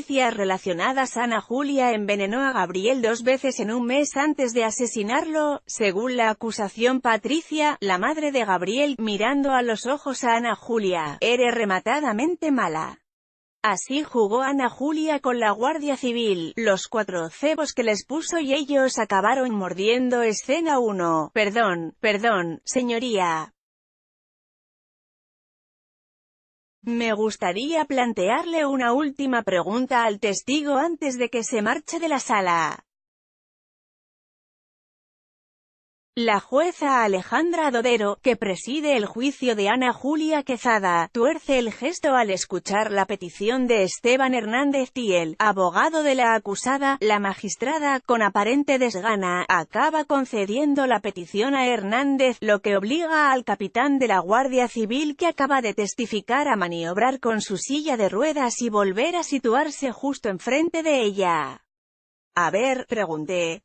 noticias relacionadas. Ana Julia envenenó a Gabriel 2 veces en un mes antes de asesinarlo, según la acusación. Patricia, la madre de Gabriel, mirando a los ojos a Ana Julia: eres rematadamente mala. Así jugó Ana Julia con la Guardia Civil, los 4 cebos que les puso y ellos acabaron mordiendo. Escena 1. Perdón, señoría. Me gustaría plantearle una última pregunta al testigo antes de que se marche de la sala. La jueza Alejandra Dodero, que preside el juicio de Ana Julia Quezada, tuerce el gesto al escuchar la petición de Esteban Hernández Thiel, abogado de la acusada. La magistrada, con aparente desgana, acaba concediendo la petición a Hernández, lo que obliga al capitán de la Guardia Civil, que acaba de testificar, a maniobrar con su silla de ruedas y volver a situarse justo enfrente de ella. A ver, pregunte.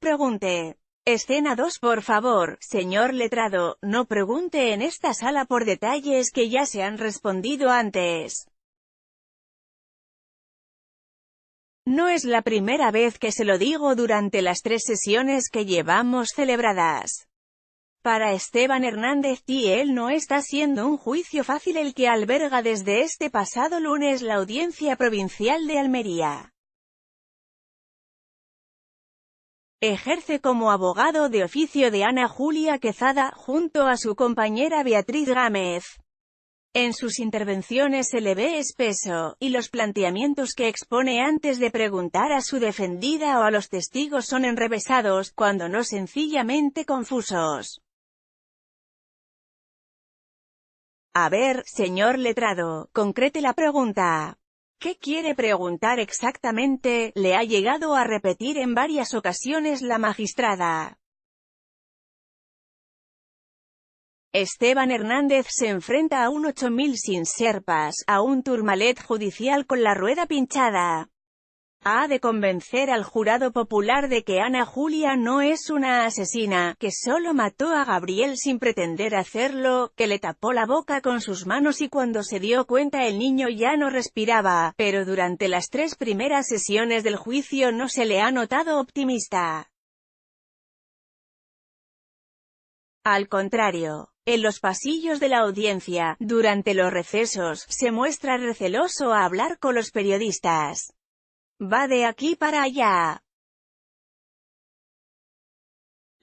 Escena 2. Por favor, señor letrado, no pregunte en esta sala por detalles que ya se han respondido antes. No es la primera vez que se lo digo durante las 3 sesiones que llevamos celebradas. Para Esteban Hernández Thiel no está siendo un juicio fácil el que alberga desde este pasado lunes la Audiencia Provincial de Almería. Ejerce como abogado de oficio de Ana Julia Quezada, junto a su compañera Beatriz Gámez. En sus intervenciones se le ve espeso, y los planteamientos que expone antes de preguntar a su defendida o a los testigos son enrevesados, cuando no sencillamente confusos. A ver, señor letrado, concrete la pregunta. ¿Qué quiere preguntar exactamente?, le ha llegado a repetir en varias ocasiones la magistrada. Esteban Hernández se enfrenta a un 8000 sin serpas, a un Tourmalet judicial con la rueda pinchada. Ha de convencer al jurado popular de que Ana Julia no es una asesina, que solo mató a Gabriel sin pretender hacerlo, que le tapó la boca con sus manos y cuando se dio cuenta el niño ya no respiraba, pero durante las 3 primeras sesiones del juicio no se le ha notado optimista. Al contrario, en los pasillos de la audiencia, durante los recesos, se muestra receloso a hablar con los periodistas. Va de aquí para allá.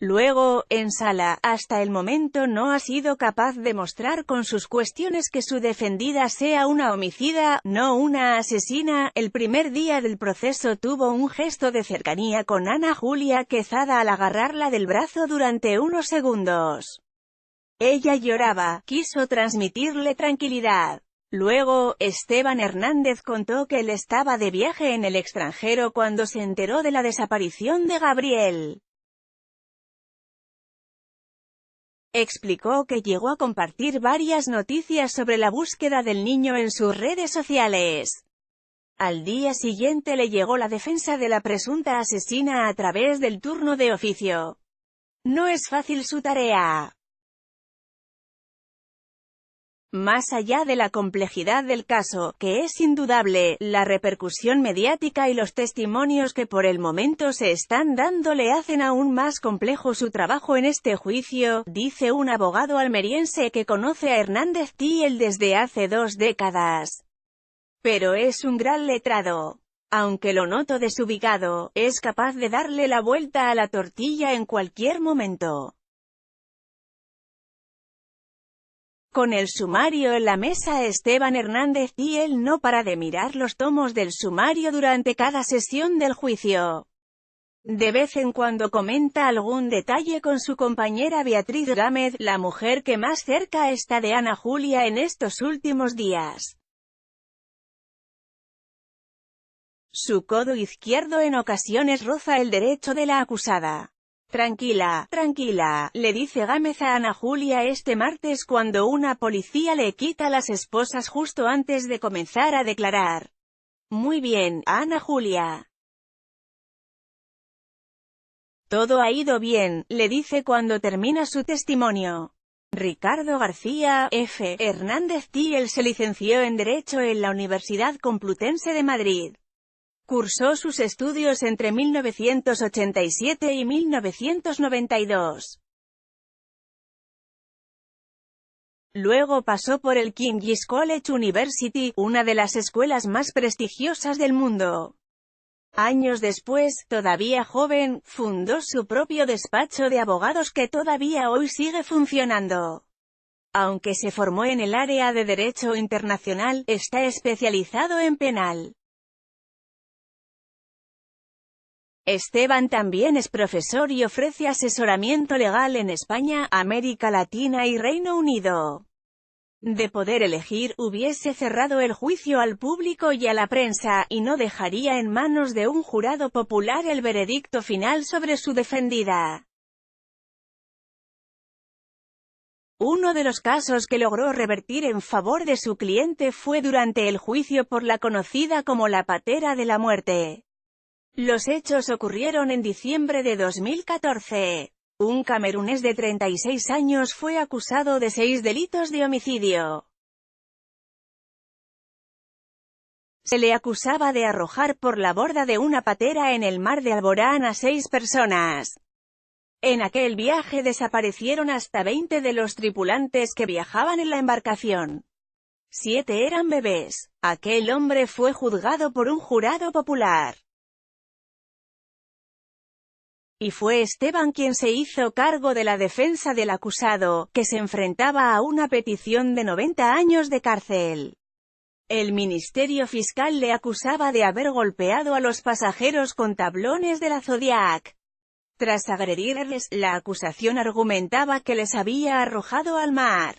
Luego, en sala, hasta el momento no ha sido capaz de mostrar con sus cuestiones que su defendida sea una homicida, no una asesina. El primer día del proceso tuvo un gesto de cercanía con Ana Julia Quezada al agarrarla del brazo durante unos segundos. Ella lloraba, quiso transmitirle tranquilidad. Luego, Esteban Hernández contó que él estaba de viaje en el extranjero cuando se enteró de la desaparición de Gabriel. Explicó que llegó a compartir varias noticias sobre la búsqueda del niño en sus redes sociales. Al día siguiente le llegó la defensa de la presunta asesina a través del turno de oficio. No es fácil su tarea. Más allá de la complejidad del caso, que es indudable, la repercusión mediática y los testimonios que por el momento se están dando le hacen aún más complejo su trabajo en este juicio, dice un abogado almeriense que conoce a Hernández Thiel desde hace 2 décadas. Pero es un gran letrado. Aunque lo noto desubicado, es capaz de darle la vuelta a la tortilla en cualquier momento. Con el sumario en la mesa, Esteban Hernández Thiel no para de mirar los tomos del sumario durante cada sesión del juicio. De vez en cuando comenta algún detalle con su compañera Beatriz Gámez, la mujer que más cerca está de Ana Julia en estos últimos días. Su codo izquierdo en ocasiones roza el derecho de la acusada. Tranquila, le dice Gámez a Ana Julia este martes cuando una policía le quita las esposas justo antes de comenzar a declarar. Muy bien, Ana Julia. Todo ha ido bien, le dice cuando termina su testimonio. Ricardo García, F. Hernández Thiel se licenció en Derecho en la Universidad Complutense de Madrid. Cursó sus estudios entre 1987 y 1992. Luego pasó por el King's College University, una de las escuelas más prestigiosas del mundo. Años después, todavía joven, fundó su propio despacho de abogados que todavía hoy sigue funcionando. Aunque se formó en el área de Derecho Internacional, está especializado en penal. Esteban también es profesor y ofrece asesoramiento legal en España, América Latina y Reino Unido. De poder elegir, hubiese cerrado el juicio al público y a la prensa, y no dejaría en manos de un jurado popular el veredicto final sobre su defendida. Uno de los casos que logró revertir en favor de su cliente fue durante el juicio por la conocida como la patera de la muerte. Los hechos ocurrieron en diciembre de 2014. Un camerunés de 36 años fue acusado de 6 delitos de homicidio. Se le acusaba de arrojar por la borda de una patera en el mar de Alborán a 6 personas. En aquel viaje desaparecieron hasta 20 de los tripulantes que viajaban en la embarcación. 7 eran bebés. Aquel hombre fue juzgado por un jurado popular. Y fue Esteban quien se hizo cargo de la defensa del acusado, que se enfrentaba a una petición de 90 años de cárcel. El Ministerio Fiscal le acusaba de haber golpeado a los pasajeros con tablones de la Zodiac. Tras agredirles, la acusación argumentaba que les había arrojado al mar.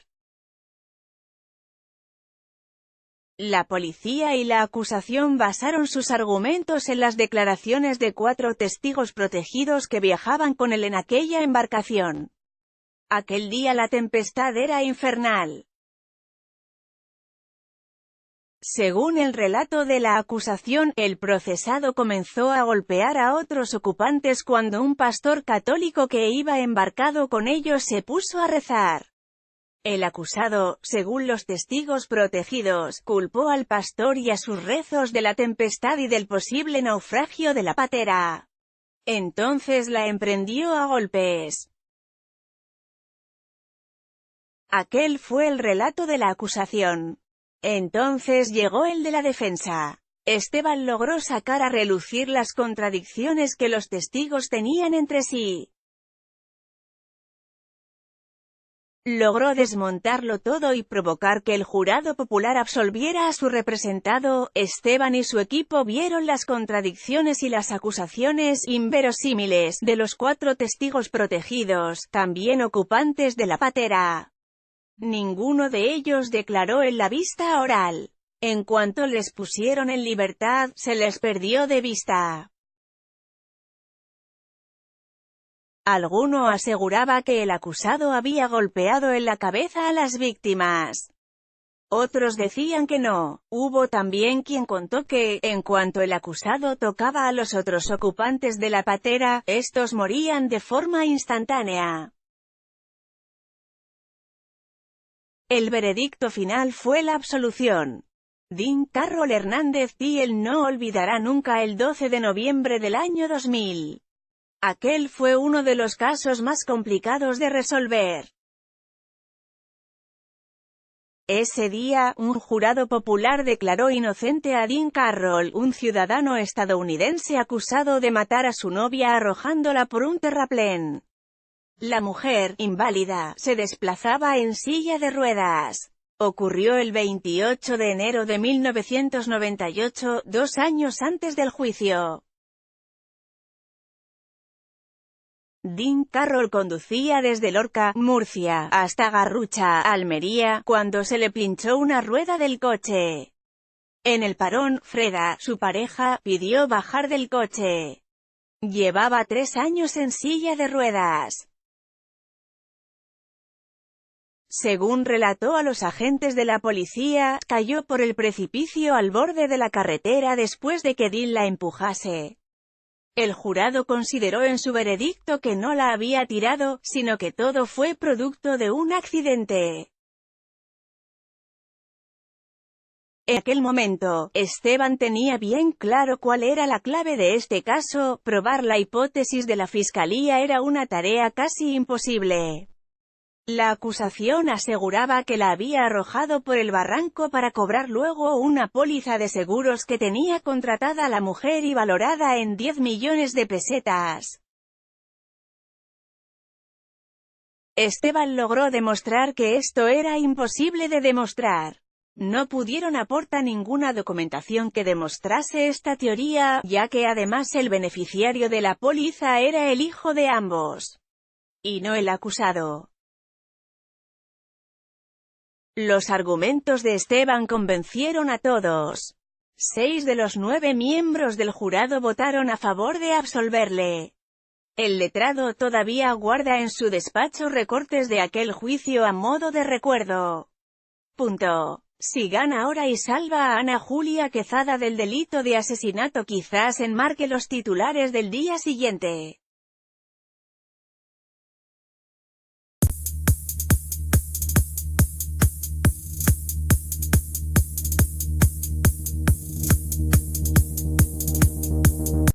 La policía y la acusación basaron sus argumentos en las declaraciones de 4 testigos protegidos que viajaban con él en aquella embarcación. Aquel día la tempestad era infernal. Según el relato de la acusación, el procesado comenzó a golpear a otros ocupantes cuando un pastor católico que iba embarcado con ellos se puso a rezar. El acusado, según los testigos protegidos, culpó al pastor y a sus rezos de la tempestad y del posible naufragio de la patera. Entonces la emprendió a golpes. Aquel fue el relato de la acusación. Entonces llegó el de la defensa. Esteban logró sacar a relucir las contradicciones que los testigos tenían entre sí. Logró desmontarlo todo y provocar que el jurado popular absolviera a su representado. Esteban y su equipo vieron las contradicciones y las acusaciones inverosímiles de los 4 testigos protegidos, también ocupantes de la patera. Ninguno de ellos declaró en la vista oral. En cuanto les pusieron en libertad, se les perdió de vista. Alguno aseguraba que el acusado había golpeado en la cabeza a las víctimas. Otros decían que no. Hubo también quien contó que, en cuanto el acusado tocaba a los otros ocupantes de la patera, estos morían de forma instantánea. El veredicto final fue la absolución. Dean Carroll Hernández Thiel no olvidará nunca el 12 de noviembre del año 2000. Aquel fue uno de los casos más complicados de resolver. Ese día, un jurado popular declaró inocente a Dean Carroll, un ciudadano estadounidense acusado de matar a su novia arrojándola por un terraplén. La mujer, inválida, se desplazaba en silla de ruedas. Ocurrió el 28 de enero de 1998, 2 años antes del juicio. Dean Carroll conducía desde Lorca, Murcia, hasta Garrucha, Almería, cuando se le pinchó una rueda del coche. En el parón, Freda, su pareja, pidió bajar del coche. Llevaba 3 años en silla de ruedas. Según relató a los agentes de la policía, cayó por el precipicio al borde de la carretera después de que Dean la empujase. El jurado consideró en su veredicto que no la había tirado, sino que todo fue producto de un accidente. En aquel momento, Esteban tenía bien claro cuál era la clave de este caso: probar la hipótesis de la fiscalía era una tarea casi imposible. La acusación aseguraba que la había arrojado por el barranco para cobrar luego una póliza de seguros que tenía contratada la mujer y valorada en 10 millones de pesetas. Esteban logró demostrar que esto era imposible de demostrar. No pudieron aportar ninguna documentación que demostrase esta teoría, ya que además el beneficiario de la póliza era el hijo de ambos, y no el acusado. Los argumentos de Esteban convencieron a todos. 6 de los 9 miembros del jurado votaron a favor de absolverle. El letrado todavía guarda en su despacho recortes de aquel juicio a modo de recuerdo. Si gana ahora y salva a Ana Julia Quezada del delito de asesinato, quizás enmarque los titulares del día siguiente.